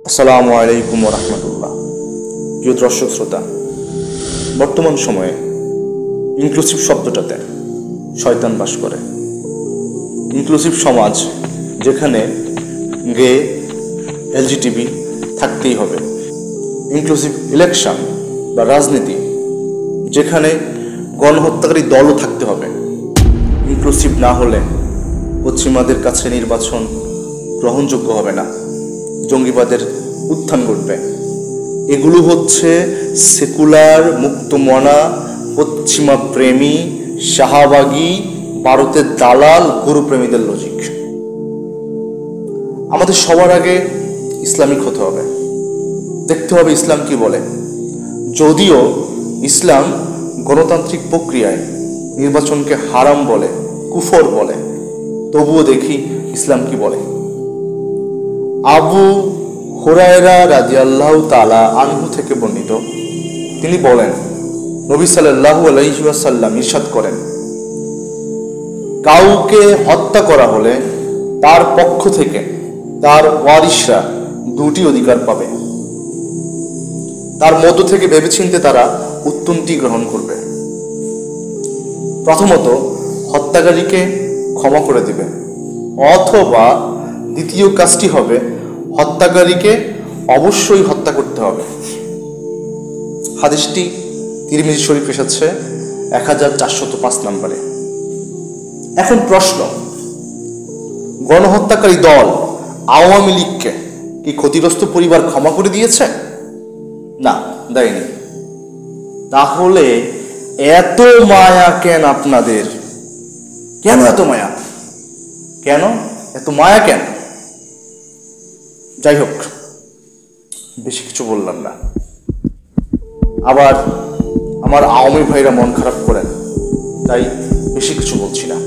আসসালামু আলাইকুম রহমতুল্লাহ। প্রিয় দর্শক শ্রোতা, বর্তমান সময়ে ইনক্লুসিভ শব্দটাতে শয়তান বাস করে। ইনক্লুসিভ সমাজ যেখানে গে, এলজিটিবি থাকতেই হবে। ইনক্লুসিভ ইলেকশন বা রাজনীতি যেখানে গণহত্যাকারী দলও থাকতে হবে। ইনক্লুসিভ না হলে পশ্চিমাদের কাছে নির্বাচন গ্রহণযোগ্য হবে না, জঙ্গিবাদের উত্থান ঘটবে। এগুলো হচ্ছে সেকুলার, মুক্তমনা, পশ্চিমা প্রেমী, শাহবাগী, ভারতের দালাল, গুরুপ্রেমীদের লজিক। আমাদের সবার আগে ইসলামিক হতে হবে, দেখতে হবে ইসলাম কি বলে। যদিও ইসলাম গণতান্ত্রিক প্রক্রিয়ায় নির্বাচনকে হারাম বলে, কুফর বলে, তবুও দেখি ইসলাম কি বলে। আবু হুরায়রা রাদিয়াল্লাহু তাআলা আনহু থেকে বর্ণিত, তিনি বলেন, নবী সাল্লাল্লাহু আলাইহি ওয়াসাল্লাম ইরশাদ করেন, কাউকে হত্যা করা হলে তার পক্ষ থেকে তার ওয়ারিশরা দুটি অধিকার পাবে। তার মধ্য থেকে ভেবেচিন্তে তারা উত্তমটি গ্রহণ করবে। প্রথমত, হত্যাকারীকে ক্ষমা করে দিবে, অথবা দ্বিতীয় কাজটি হবে হত্যাকারীকে অবশ্যই হত্যা করতে হবে। হাদিসটি তিরমিজি শরীফ এসেছে 1405 নম্বরে। এখন প্রশ্ন, গণহত্যাকারী দল আওয়ামী লীগকে কি ক্ষতিগ্রস্ত পরিবার ক্ষমা করে দিয়েছে? না, দেয়নি। তাহলে এত মায়া কেন আপনাদের? কেন এত মায়া? কেন এত মায়া কেন? যাই হোক, বেশি কিছু বললাম না। আবার আমার আওয়ামী ভাইরা মন খারাপ করেন, তাই বেশি কিছু বলছি না।